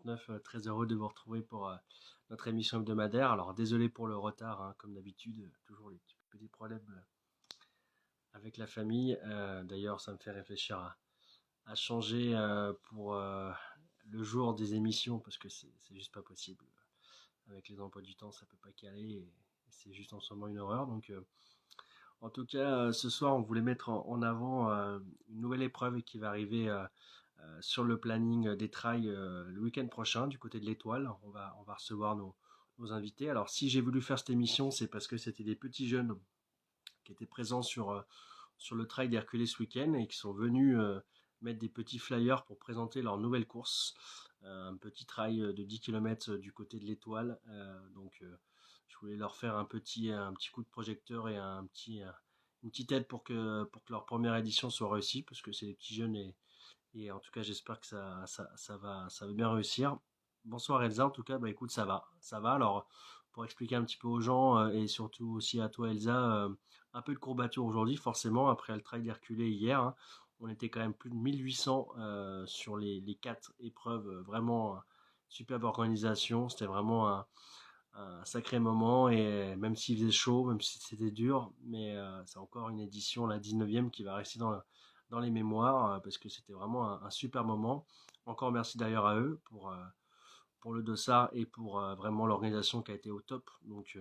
49, très heureux de vous retrouver pour notre émission hebdomadaire. Alors désolé pour le retard, hein, comme d'habitude, toujours les petits problèmes avec la famille. D'ailleurs, ça me fait réfléchir à changer pour le jour des émissions parce que c'est juste pas possible. Avec les emplois du temps, ça peut pas caler et c'est juste en ce moment une horreur. Donc, en tout cas, ce soir, on voulait mettre en avant une nouvelle épreuve qui va arriver sur le planning des trails le week-end prochain du côté de l'Étoile. On va recevoir nos invités. Alors, si j'ai voulu faire cette émission, c'est parce que c'était des petits jeunes qui étaient présents sur le trail d'Herculés ce week-end et qui sont venus mettre des petits flyers pour présenter leur nouvelle course. Un petit trail de 10 km du côté de l'Étoile. Donc, je voulais leur faire un petit coup de projecteur et une petite aide pour que leur première édition soit réussie, parce que c'est des petits jeunes et en tout cas, j'espère que ça va bien réussir. Bonsoir Elsa, en tout cas, bah écoute, ça va. Alors, pour expliquer un petit peu aux gens et surtout aussi à toi Elsa, un peu de courbature aujourd'hui, forcément, après le trail d'Herculés hier, hein. On était quand même plus de 1800 sur les 4 épreuves, vraiment superbe organisation. C'était vraiment un sacré moment et même s'il faisait chaud, même si c'était dur, mais c'est encore une édition, la 19e, qui va rester dans les mémoires parce que c'était vraiment un super moment. Encore merci d'ailleurs à eux pour le dossard et pour vraiment l'organisation qui a été au top. Donc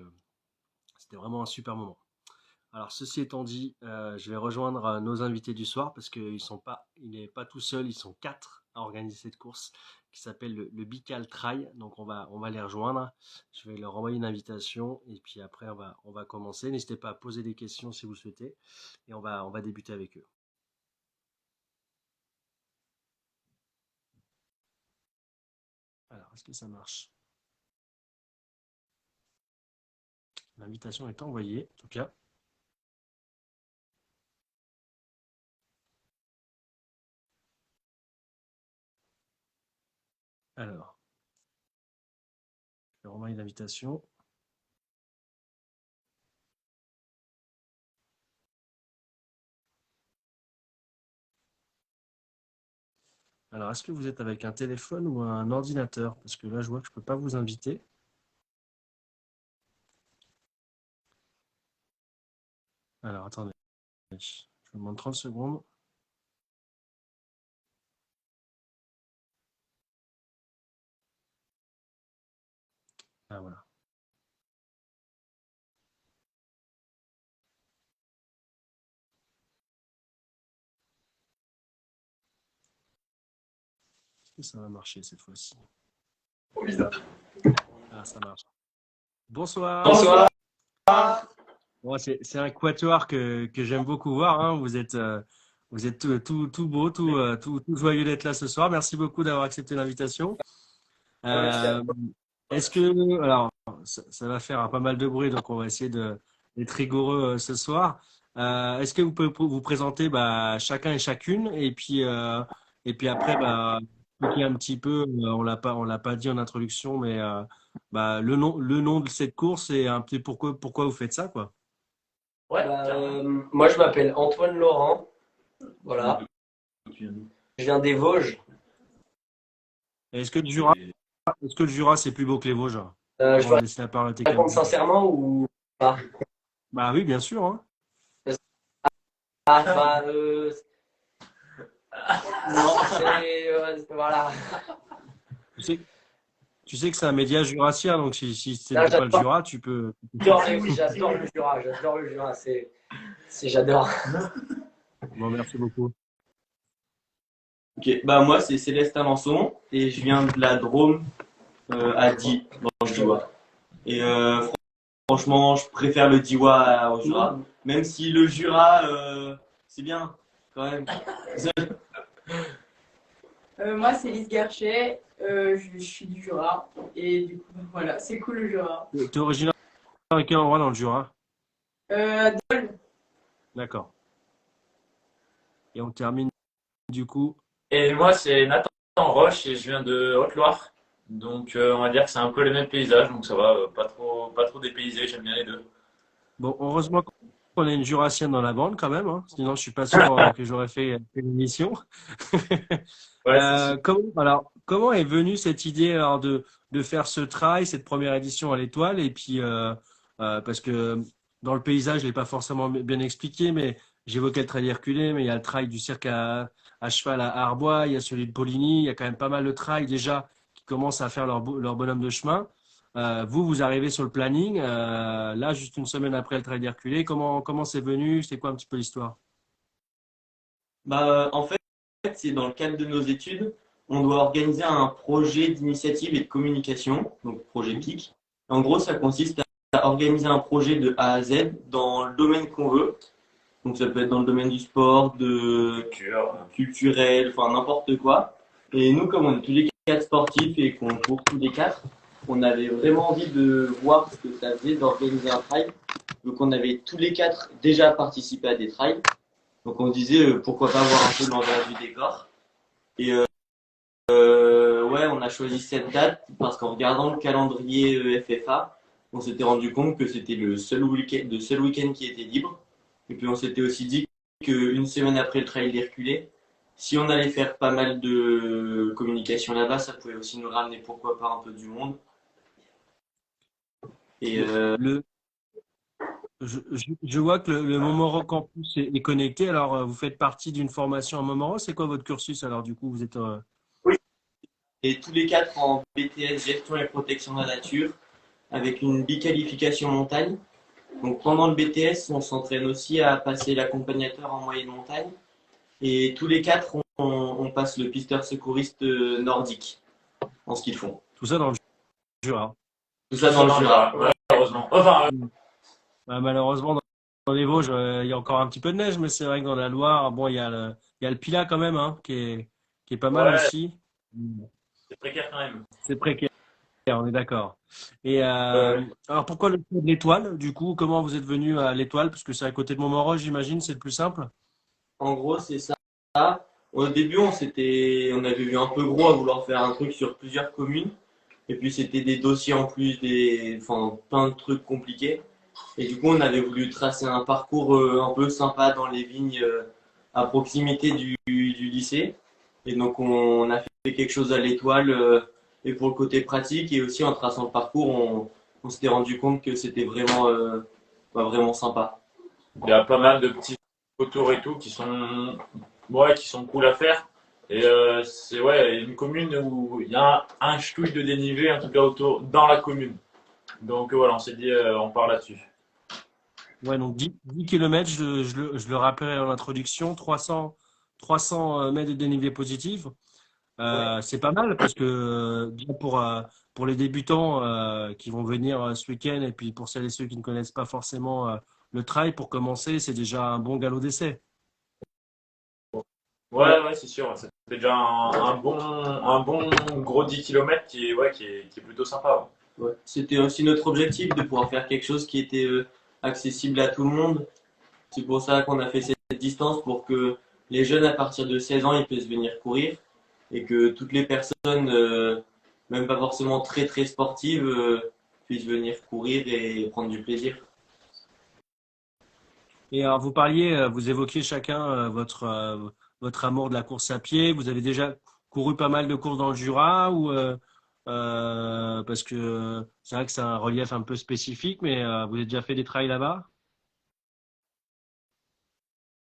c'était vraiment un super moment. Alors ceci étant dit, je vais rejoindre nos invités du soir parce il n'est pas tout seul, ils sont 4 à organiser cette course qui s'appelle le Bical Trail. Donc on va les rejoindre. Je vais leur envoyer une invitation et puis après on va commencer. N'hésitez pas à poser des questions si vous le souhaitez et on va débuter avec eux. Alors est-ce que ça marche? L'invitation est envoyée en tout cas. Alors, je vais renvoyer l'invitation. Alors, est-ce que vous êtes avec un téléphone ou un ordinateur? Parce que là, je vois que je ne peux pas vous inviter. Alors, attendez. Je vous demande 30 secondes. Ah, voilà. Est-ce que ça va marcher cette fois-ci? Ah, ça marche. Bonsoir. Bonsoir. Bon, c'est un quatuor que j'aime beaucoup voir, hein. Vous êtes tout beau, tout joyeux d'être là ce soir. Merci beaucoup d'avoir accepté l'invitation. Euh, Est-ce que, alors, ça va faire pas mal de bruit, donc on va essayer d'être rigoureux ce soir. Est-ce que vous pouvez vous présenter chacun et chacune, et puis après, expliquer un petit peu, on l'a pas dit en introduction, mais le nom de cette course et un petit pourquoi vous faites ça, quoi. Moi, je m'appelle Antoine Laurent. Voilà. Je viens des Vosges. Et est-ce que le Jura, c'est plus beau que les Vosges? Je Avant de dois laisser la parole à tes répondre camarades. sincèrement ou pas? Bah oui, bien sûr, hein. Ah, bah, non, voilà. Tu sais, Tu sais que c'est un média jurassien, donc si ce Là, n'est pas le Jura, tu peux. j'adore le Jura. J'adore le Jura. J'adore. Bon, merci beaucoup. Ok, bah moi c'est Célestin Lançon et je viens de la Drôme à Die, dans le Diois. Et franchement, je préfère le Diois au Jura, même si le Jura c'est bien quand même. Moi, c'est Lise Garchet, je suis du Jura, et du coup, voilà, c'est cool le Jura. Tu es originaire de quel endroit dans le Jura? Dole. D'accord. Et on termine du coup. Et moi, c'est Nathan Roche et je viens de Haute-Loire. Donc, on va dire que c'est un peu les mêmes paysages, donc ça va, pas trop dépaysé, j'aime bien les deux. Bon, heureusement qu'on a une jurassienne dans la bande quand même, hein. Sinon, je suis pas sûr que j'aurais fait l'émission. Ouais, c'est sûr. Alors, comment est venue cette idée alors de faire ce trail, cette première édition à l'Étoile? Et puis, parce que dans le paysage, je l'ai pas forcément bien expliqué, mais j'évoquais le trail Herculé, mais il y a le trail du cirque à cheval à Arbois, il y a celui de Poligny, il y a quand même pas mal de trails déjà qui commencent à faire leur bonhomme de chemin. Vous arrivez sur le planning, là, juste une semaine après le trail d'Herculé. Comment c'est venu? C'est quoi un petit peu l'histoire? Bah, en fait, c'est dans le cadre de nos études, on doit organiser un projet d'initiative et de communication, donc projet PIC. En gros, ça consiste à organiser un projet de A à Z dans le domaine qu'on veut. Donc ça peut être dans le domaine du sport, de culturel, enfin n'importe quoi. Et nous, comme on est tous les quatre sportifs et qu'on court tous les quatre, on avait vraiment envie de voir ce que ça faisait d'organiser un trail. Donc on avait tous les quatre déjà participé à des trails. Donc on se disait pourquoi pas voir un peu l'envers du décor. Et ouais, on a choisi cette date parce qu'en regardant le calendrier FFA, on s'était rendu compte que c'était le seul week-end qui était libre. Et puis on s'était aussi dit qu'une semaine après le trail d'Herculé, si on allait faire pas mal de communication là-bas, ça pouvait aussi nous ramener pourquoi pas un peu du monde. Et Le, je vois que le Montmoreau Campus est connecté. Alors, vous faites partie d'une formation à Montmoreau. C'est quoi votre cursus? Alors, du coup, vous êtes. Et tous les quatre en BTS gestion et protection de la nature avec une biqualification montagne. Donc pendant le BTS, on s'entraîne aussi à passer l'accompagnateur en moyenne montagne. Et tous les quatre, on passe le pisteur secouriste nordique en ski de fond. Tout ça dans le Jura. Tout ça dans le Jura. Malheureusement. Enfin, Malheureusement, dans les Vosges, il y a encore un petit peu de neige, mais c'est vrai que dans la Loire, bon, il y a le Pilat quand même, hein, qui est pas mal ouais, aussi. c'est précaire quand même. C'est précaire, on est d'accord. Et Euh, alors, pourquoi le choix de l'Étoile? Du coup, comment vous êtes venu à l'Étoile? Parce que c'est à côté de Montmoreau, j'imagine, c'est le plus simple. En gros, c'est ça. Au début, on avait vu un peu gros à vouloir faire un truc sur plusieurs communes. Et puis, c'était des dossiers en plus, enfin, plein de trucs compliqués. Et du coup, on avait voulu tracer un parcours un peu sympa dans les vignes à proximité du lycée. Et donc, on a fait quelque chose à l'étoile et pour le côté pratique. Et aussi, en traçant le parcours, on s'était rendu compte que c'était vraiment, vraiment sympa. Il y a pas mal de petits autour et tout qui sont cool à faire. Et c'est ouais, une commune où il y a un ch'touille de dénivelé, en tout cas autour, dans la commune. Donc voilà, on s'est dit, on part là-dessus. Ouais, donc 10 km, je le rappellerai en introduction, 300 mètres de dénivelé positif. Ouais. C'est pas mal parce que déjà pour les débutants qui vont venir ce week-end et puis pour celles et ceux qui ne connaissent pas forcément le trail, pour commencer, c'est déjà un bon galop d'essai. Ouais, ouais, c'est sûr. C'est déjà un bon gros 10 km qui est plutôt sympa. Ouais. C'était aussi notre objectif de pouvoir faire quelque chose qui était accessible à tout le monde. C'est pour ça qu'on a fait cette distance pour que les jeunes à partir de 16 ans ils puissent venir courir et que toutes les personnes, même pas forcément très très sportives, puissent venir courir et prendre du plaisir. Et alors, vous évoquiez chacun votre amour de la course à pied. Vous avez déjà couru pas mal de courses dans le Jura ou parce que c'est vrai que c'est un relief un peu spécifique, mais vous avez déjà fait des trails là-bas?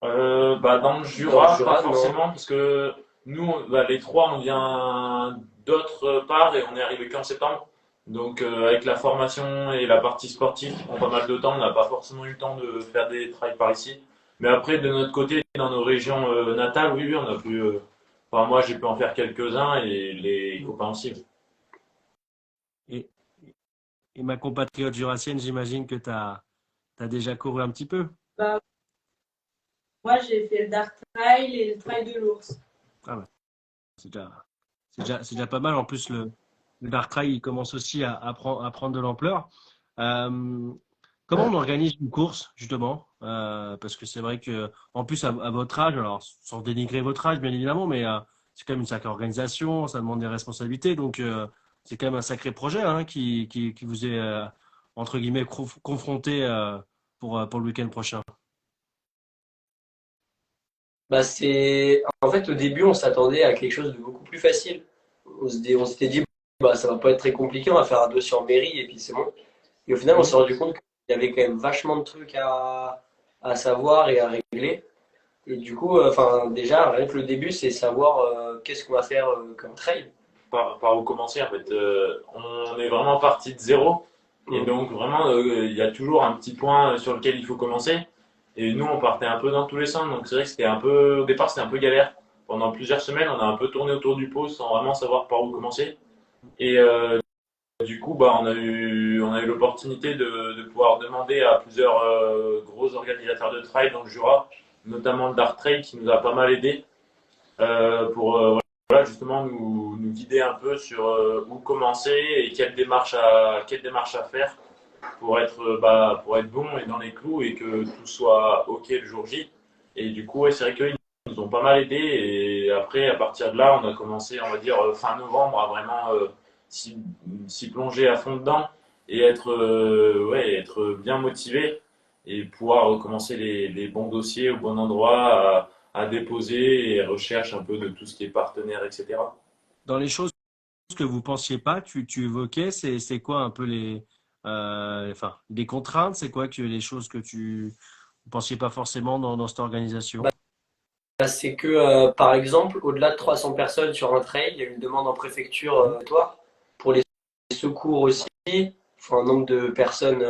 Bah, dans le Dans le Jura, Jura, pas non. forcément, parce que nous, bah, les trois, on vient d'autre part et on est arrivé qu'en septembre. Donc, avec la formation et la partie sportive qui prend pas mal de temps, on n'a pas forcément eu le temps de faire des trails par ici. Mais après, de notre côté, dans nos régions natales, oui, oui, on a pu. Enfin, moi, j'ai pu en faire quelques-uns et les copains aussi. Et, et ma compatriote jurassienne, j'imagine que tu as déjà couru un petit peu. Bah, moi, j'ai fait le Dark Trail et le Trail de l'ours. Ah ouais, c'est déjà pas mal. En plus, le Dark Trail, il commence aussi à prendre de l'ampleur. Euh, Comment on organise une course, justement? Parce que c'est vrai que, en plus, à votre âge, alors sans dénigrer votre âge, bien évidemment, mais c'est quand même une sacrée organisation, ça demande des responsabilités, donc c'est quand même un sacré projet hein, qui vous est, entre guillemets, confronté pour le week-end prochain. Bah, c'est... En fait, au début, on s'attendait à quelque chose de beaucoup plus facile. on s'était dit, bah, ça va pas être très compliqué, on va faire un dossier en mairie et puis c'est bon. Et au final, on s'est rendu compte qu'il y avait quand même vachement de trucs à savoir et à régler. Et du coup, enfin, déjà, rien que le début, c'est savoir qu'est-ce qu'on va faire comme trail. Par où commencer en fait. On est vraiment parti de zéro et Mm. donc vraiment il y a toujours un petit point sur lequel il faut commencer et nous on partait un peu dans tous les sens donc c'est vrai que c'était un peu au départ c'était un peu galère. Pendant plusieurs semaines on a un peu tourné autour du pot sans vraiment savoir par où commencer et du coup bah on a eu l'opportunité de pouvoir demander à plusieurs gros organisateurs de trail dans le Jura, notamment le Dart Trail qui nous a pas mal aidé pour voilà, justement nous guider un peu sur où commencer et quelle démarche à faire pour être bon et dans les clous et que tout soit OK le jour J. Et du coup, ouais, c'est vrai qu'ils nous ont pas mal aidés. Et après, à partir de là, on a commencé, on va dire, fin novembre à vraiment s'y plonger à fond dedans et être bien motivé et pouvoir commencer les bons dossiers au bon endroit à déposer et recherche un peu de tout ce qui est partenaire, etc. Dans les choses que vous pensiez pas, tu évoquais, c'est quoi un peu enfin, les contraintes, c'est quoi que les choses que tu ne pensiez pas forcément dans cette organisation? Bah, c'est que, par exemple, au-delà de 300 personnes sur un trail, il y a une demande en préfecture obligatoire. Pour les secours aussi, il faut un nombre de personnes,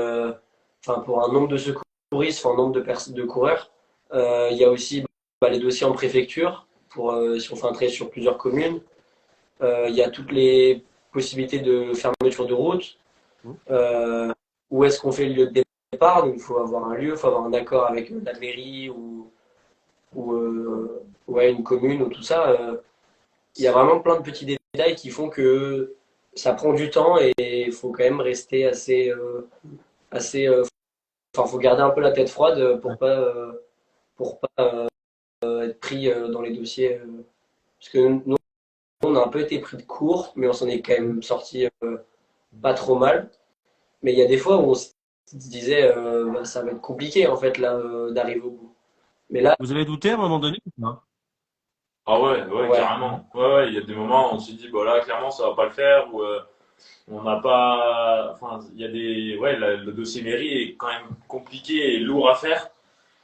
enfin, pour un nombre de secouristes, il faut un nombre de coureurs. Il y a aussi bah, les dossiers en préfecture, pour si on fait un trail sur plusieurs communes. Il y a toutes les possibilités de fermeture de route. Euh, Où est-ce qu'on fait le lieu de départ? Donc, il faut avoir un lieu, il faut avoir un accord avec la mairie ou ouais, une commune ou tout ça. Il y a vraiment plein de petits détails qui font que ça prend du temps et il faut quand même rester assez. Enfin, faut garder un peu la tête froide pour pas être pris dans les dossiers. Parce que nous, on a un peu été pris de court, mais on s'en est quand même sorti pas trop mal. Mais il y a des fois où on se disait bah, ça va être compliqué en fait là d'arriver au bout. Mais là, Vous avez douté à un moment donné ou pas? Ah ouais, ouais, ouais, carrément. Ouais, ouais, il y a des moments où on s'est dit, bon là, clairement, ça va pas le faire, ou on n'a pas. Enfin, il y a des. Ouais, le dossier mairie est quand même compliqué et lourd à faire,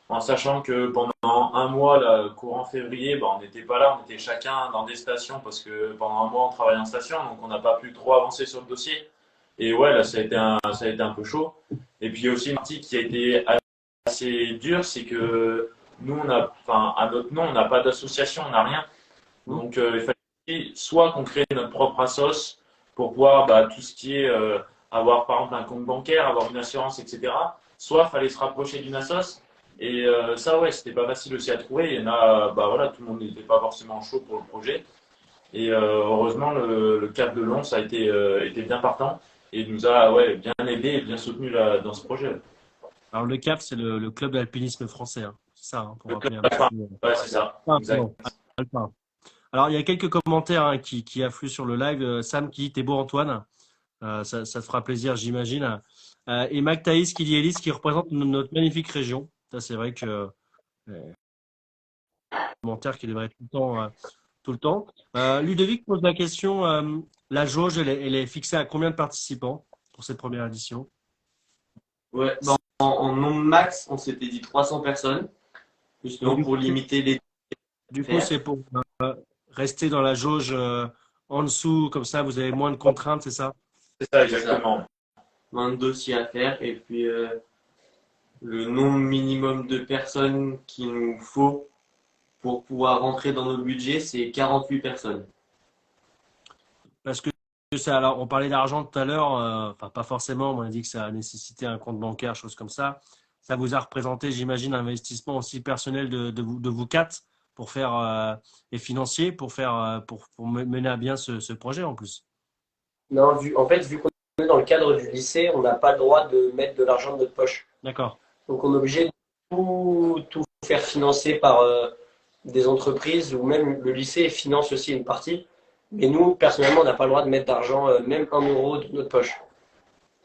en sachant que pendant un mois, là, courant février, bah, on n'était pas là, on était chacun dans des stations, parce que pendant un mois, on travaille en station, donc on n'a pas pu trop avancer sur le dossier. Et ouais, là, ça a été un peu chaud. Et puis il y a aussi une partie qui a été assez dure, c'est que nous, enfin, à notre nom, on n'a pas d'association, on n'a rien. Donc, il fallait soit qu'on crée notre propre assos pour pouvoir bah, tout ce qui est avoir par exemple un compte bancaire, avoir une assurance, etc. Soit il fallait se rapprocher d'une assos. Et ça, ouais, c'était pas facile aussi à trouver. Il y en a, bah voilà, tout le monde n'était pas forcément chaud pour le projet. Et heureusement, le Cap de Lons a été bien partant et nous a ouais, bien aidé et bien soutenu là, dans ce projet. Alors le CAF, c'est le club d'alpinisme français, hein. C'est ça, hein, pour Le club rappeler un petit alpin, peu. ouais, c'est ça, Ah, exact. pardon, alpin. Alors il y a quelques commentaires hein, qui affluent sur le live. Sam qui dit t'es beau Antoine. Ça te fera plaisir, j'imagine. Et Mac Thaïs qui dit Élise qui représente notre magnifique région. Ça, c'est vrai que commentaire qui devrait être tout le temps. Tout le temps. Ludovic pose la question la jauge, elle est fixée à combien de participants pour cette première édition? Ouais, bah, en nombre max, on s'était dit 300 personnes, Donc, justement pour limiter les du coup, affaires. c'est pour rester dans la jauge en dessous, comme ça, vous avez moins de contraintes, c'est ça? C'est ça, C'est ça. exactement. Moins de dossiers à faire. Et puis, le nombre minimum de personnes qu'il nous faut pour pouvoir rentrer dans notre budget, c'est 48 personnes. Parce que ça, alors, on parlait d'argent tout à l'heure, enfin, pas forcément, on a dit que ça a nécessité un compte bancaire, chose comme ça. Ça vous a représenté, j'imagine, un investissement aussi personnel de vous quatre pour faire, et financier pour mener à bien ce projet en plus. non, en fait, vu qu'on est dans le cadre du lycée, on n'a pas le droit de mettre de l'argent de notre poche. D'accord. Donc on est obligé de tout faire financer par des entreprises ou même le lycée finance aussi une partie. Mais nous, personnellement, on n'a pas le droit de mettre d'argent, même 1 euro de notre poche.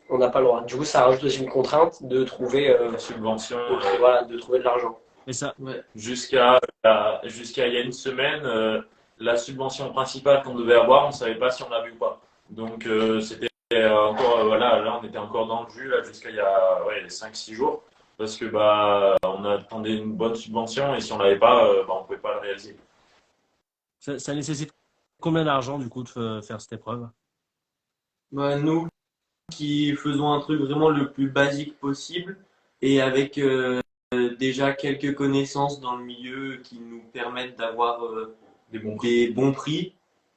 On n'a pas le droit. Du coup, ça rajoute aussi une contrainte de trouver, La subvention, voilà, de trouver de l'argent. Et ça, Ouais. jusqu'à il y a une semaine, la subvention principale qu'on devait avoir, on ne savait pas si on l'avait ou pas. Donc c'était encore, voilà, là on était encore dans le jus là, jusqu'à il y a 5-6 jours, parce que on attendait une bonne subvention et si on l'avait pas, on ne pouvait pas le réaliser. Ça nécessite combien d'argent du coup de faire cette épreuve? Bah, nous qui faisons un truc vraiment le plus basique possible et avec déjà quelques connaissances dans le milieu qui nous permettent d'avoir Des bons prix. des bons prix,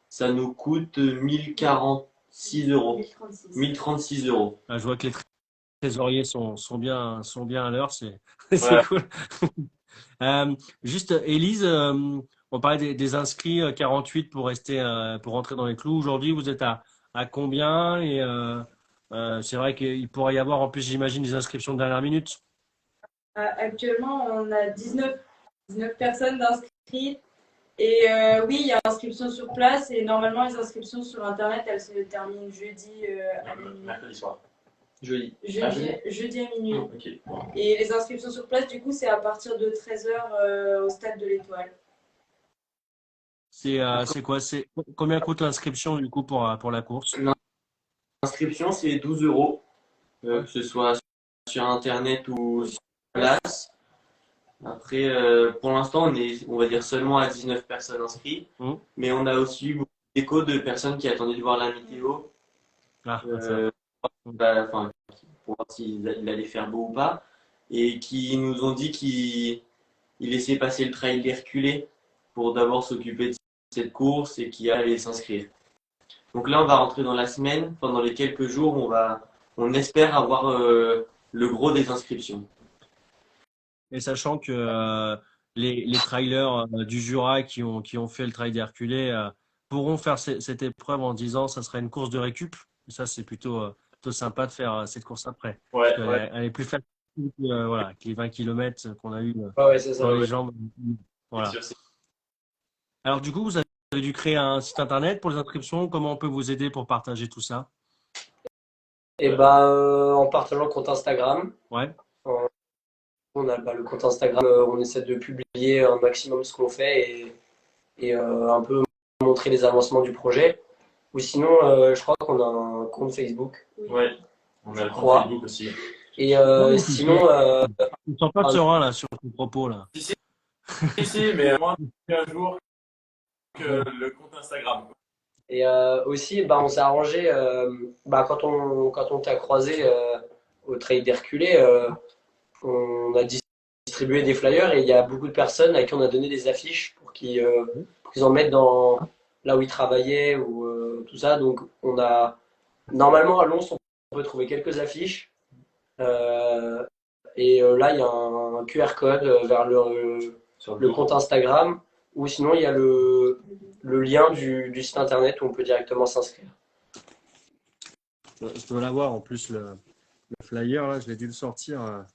ça nous coûte 1046 euros. 1036. 1036 euros. Ah, je vois que les trésoriers sont bien à l'heure, c'est c'est Ouais. cool. Juste, Élise, on parlait des inscrits 48 pour pour rentrer dans les clous. Aujourd'hui, vous êtes à combien? Et c'est vrai qu'il pourrait y avoir en plus, j'imagine, des inscriptions de dernière minute. Actuellement, on a 19 personnes d'inscrites. Et oui, il y a inscription sur place et normalement, les inscriptions sur Internet, elles se terminent jeudi à minuit. Mercredi soir. Joli. Jeudi à minuit. Ok. Et les inscriptions sur place, du coup, c'est à partir de 13h au stade de l'Étoile. C'est quoi? Combien coûte l'inscription du coup pour la course? L'inscription, c'est 12 euros, que ce soit sur Internet ou sur place. Après, pour l'instant, on va dire seulement à 19 personnes inscrites, mais on a aussi eu beaucoup d'échos de personnes qui attendaient de voir la météo, Ah, enfin, pour voir s'il allait faire beau ou pas, et qui nous ont dit qu'ils laissaient passer le trail d'Herculé pour d'abord s'occuper de cette course et qui allaient s'inscrire. Donc là, on va rentrer dans la semaine. Pendant les quelques jours, on espère avoir le gros des inscriptions. Et sachant que les trailers du Jura qui ont fait le trail d'Herculé pourront faire cette épreuve en disant ça sera une course de récup. Et ça, c'est plutôt sympa de faire cette course après. Ouais, Parce qu'elle elle est plus facile voilà, que les 20 km qu'on a eu Ouais, c'est ça. dans les Ouais. jambes. Voilà. c'est sûr, Alors du coup, vous avez dû créer un site internet pour les inscriptions. Comment on peut vous aider pour partager tout ça? Et en partageant le compte Instagram, Ouais. on a le compte Instagram, on essaie de publier un maximum ce qu'on fait et un peu montrer les avancements du projet. Ou sinon, je crois qu'on a un compte Facebook. Ouais, on a le crois. compte Facebook aussi. Et sinon, Je ne sens pas serein là sur tes propos là. Si, mais moins un jour que le compte Instagram. et aussi, on s'est arrangé quand on t'a croisé au Trail d'Herculé, on a distribué des flyers et il y a beaucoup de personnes à qui on a donné des affiches pour qu'ils en mettent dans là où ils travaillaient ou tout ça. Donc normalement à Lons on peut trouver quelques affiches là il y a un QR code vers le compte Instagram ou sinon il y a le lien du site internet où on peut directement s'inscrire. Je dois l'avoir en plus le flyer là, je l'ai dû le sortir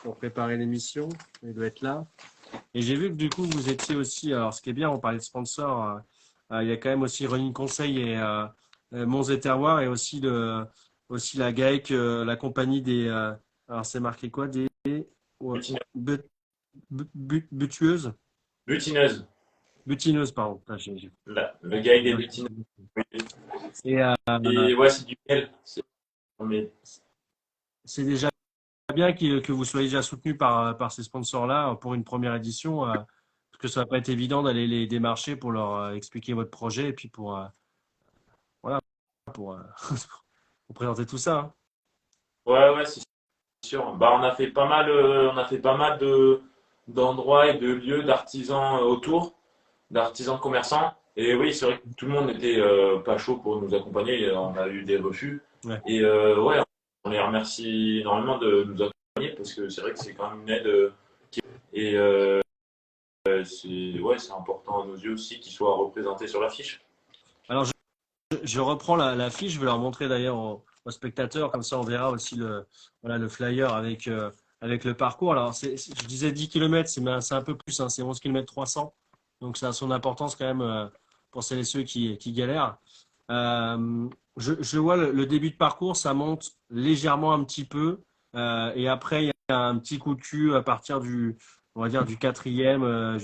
pour préparer l'émission. Il doit être là. Et j'ai vu que du coup vous étiez aussi, alors ce qui est bien, on parlait de sponsors, il y a quand même aussi Running Conseil et Monts et Terroirs et aussi la GAEC, la compagnie des, alors c'est marqué quoi, des butueuses, butineuses, pardon. Ah, Le gars, il est butineux. Et Et ouais, c'est du miel. c'est déjà bien que vous soyez déjà soutenu par ces sponsors-là pour une première édition, parce que ça va pas être évident d'aller les démarcher pour leur expliquer votre projet et puis voilà, pour présenter tout ça. Hein. Ouais, c'est sûr. On a fait pas mal d'endroits et de lieux d'artisans autour, d'artisans commerçants. Et oui, c'est vrai que tout le monde n'était pas chaud pour nous accompagner. On a eu des refus. Ouais. Et ouais, on les remercie énormément de nous accompagner parce que c'est vrai que c'est quand même une aide. Et c'est important à nos yeux aussi qu'ils soient représentés sur l'affiche. Alors, je reprends la fiche, je vais leur montrer d'ailleurs aux spectateurs, comme ça on verra aussi le flyer avec le parcours. Alors, je disais 10 km, c'est un peu plus, hein, c'est 11 km 300, donc ça a son importance quand même pour celles et ceux qui galèrent. Je vois le début de parcours, ça monte légèrement un petit peu, et après il y a un petit coup de cul à partir on va dire du quatrième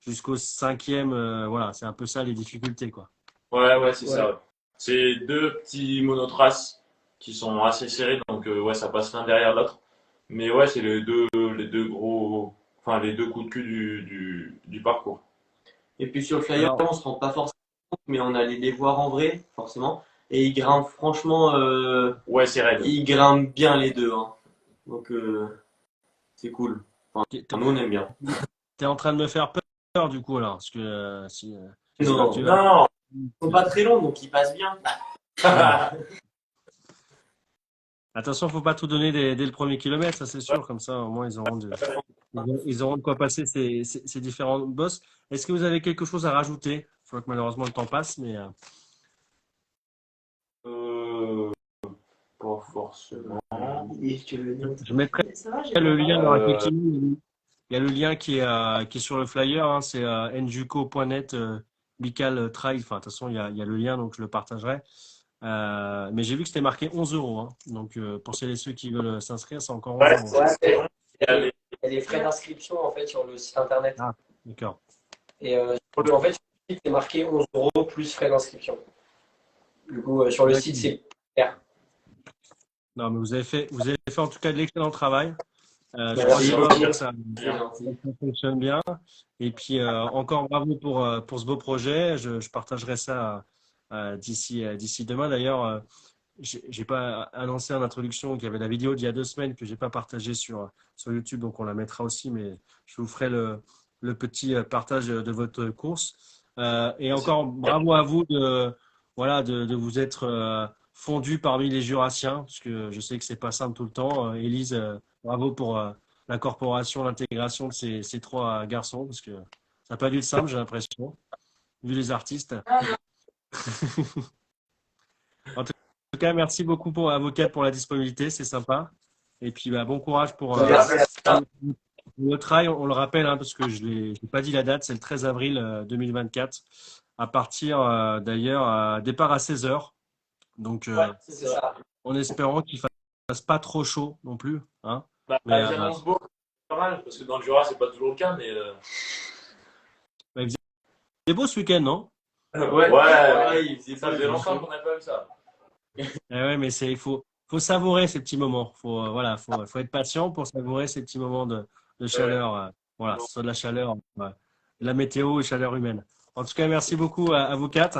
jusqu'au cinquième. Voilà, c'est un peu ça les difficultés, quoi. Ouais, c'est Ouais. ça. Ouais. C'est deux petits monotraces qui sont assez serrés, donc ouais, ça passe l'un derrière l'autre. Mais ouais, c'est les deux gros, enfin les deux coups de cul du parcours. Et puis sur le flyer, Alors, on se rend pas forcément compte, mais on allait les voir en vrai, forcément. Et ils grimpent, franchement, Ouais, c'est raide. ils grimpent bien les deux. Hein. Donc c'est cool. t'es Nous, on aime bien. t'es en train de me faire peur, du coup, alors, parce que si, j'espère que Non, tu ils vas. Non! sont pas très longs, donc ils passent bien. Attention, faut pas tout donner dès le premier kilomètre, ça c'est sûr. Comme ça, au moins, ils auront de quoi passer ces différents boss. Est-ce que vous avez quelque chose à rajouter? Je vois que malheureusement le temps passe, mais Euh, pas forcément. Et tu veux dire- je mettrai Ça va, j'ai le pas lien. mal. Alors, effectivement, il y a le lien qui est sur le flyer, hein, c'est njuco.net Bical Trail. Enfin, de toute façon, il y a le lien, donc je le partagerai. Mais j'ai vu que c'était marqué 11 euros. Hein. Donc, pour celles et ceux qui veulent s'inscrire, c'est encore 11 Ouais, euros. Ouais, il y a les- il y a des frais d'inscription en fait sur le site internet. Ah, d'accord. Et en fait, sur le site, c'est marqué 11 euros plus frais d'inscription. Du coup, sur le site, c'est clair. Non, mais vous avez fait en tout cas de l'excellent travail. Je Merci crois beaucoup. que ça C'est gentil. fonctionne bien. Et puis, encore bravo pour ce beau projet. Je partagerai ça d'ici demain. D'ailleurs, j'ai pas annoncé en introduction qu'il y avait la vidéo d'il y a 2 semaines que j'ai pas partagée sur YouTube, donc on la mettra aussi, mais je vous ferai le petit partage de votre course. Et encore bravo à vous voilà, de vous être fondu parmi les Jurassiens, parce que je sais que c'est pas simple tout le temps. Élise, bravo pour l'incorporation, l'intégration de ces trois garçons, parce que ça n'a pas dû être simple, j'ai l'impression, vu les artistes. Ah, non. En tout cas, merci beaucoup pour Avocat pour la disponibilité, c'est sympa. Et puis, bah, bon courage Merci à toi. pour le trail. On le rappelle, hein, parce que je n'ai pas dit la date, c'est le 13 avril 2024, à partir d'ailleurs, départ à 16 heures. Donc, Ouais, c'est ça. en espérant qu'il ne fasse pas trop chaud non plus. Hein. Bah, Mais, j'annonce beau, pas mal, parce que dans le Jura, c'est pas toujours le cas, mais c'est beau ce week-end, non? ouais, il faisait ça pas faisait le longtemps chaud. qu'on n'a pas vu ça. Ouais, mais il faut savourer ces petits moments. Voilà, faut être patient pour savourer ces petits moments de chaleur. Voilà, que ce soit de la chaleur, de la météo et chaleur humaine. En tout cas, merci beaucoup à vous quatre.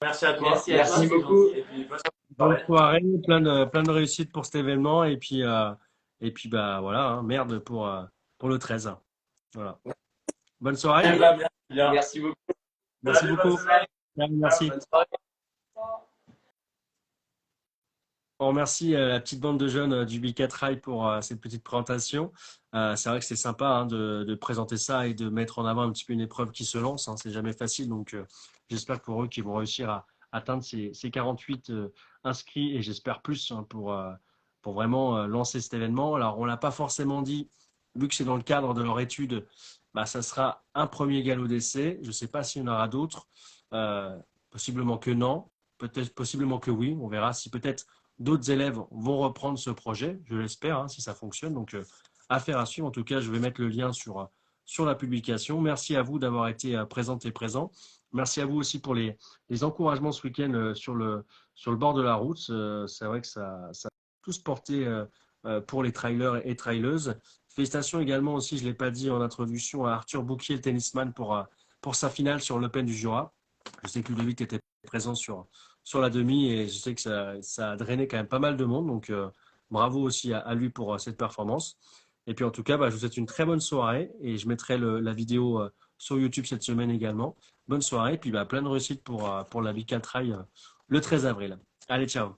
Merci à toi. Merci à toi, Merci c'est beaucoup. gentil. Et puis, bonne Bonne soirée. soirée, plein de réussite pour cet événement. Et puis bah voilà, hein, merde pour le 13. Voilà. Bonne soirée. Bien. Merci beaucoup. Merci Salut, bonne beaucoup. semaine. Merci. Bonne soirée. On remercie la petite bande de jeunes du B4 Rail pour cette petite présentation. C'est vrai que c'est sympa hein, de présenter ça et de mettre en avant un petit peu une épreuve qui se lance. Hein, c'est jamais facile, donc j'espère pour eux qu'ils vont réussir à atteindre ces 48 inscrits et j'espère plus hein, pour vraiment lancer cet événement. Alors on l'a pas forcément dit, vu que c'est dans le cadre de leur étude, bah, ça sera un premier galop d'essai. Je ne sais pas s'il y en aura d'autres. Possiblement que non, peut-être possiblement que oui. On verra si peut-être d'autres élèves vont reprendre ce projet, je l'espère, hein, si ça fonctionne. Donc, affaire à suivre. En tout cas, je vais mettre le lien sur la publication. Merci à vous d'avoir été présentes et présents. Merci à vous aussi pour les encouragements ce week-end sur le bord de la route. C'est vrai que ça a tous porté pour les trailers et traileuses. Félicitations également aussi, je ne l'ai pas dit en introduction, à Arthur Bouquier, le tennisman, pour sa finale sur l'Open du Jura. Je sais que Ludovic était présent sur la demi et je sais que ça a drainé quand même pas mal de monde. Donc, bravo aussi à lui pour cette performance. Et puis, en tout cas, bah, je vous souhaite une très bonne soirée et je mettrai la vidéo sur YouTube cette semaine également. Bonne soirée et puis bah, plein de réussite pour la Big Trail le 13 avril. Allez, ciao.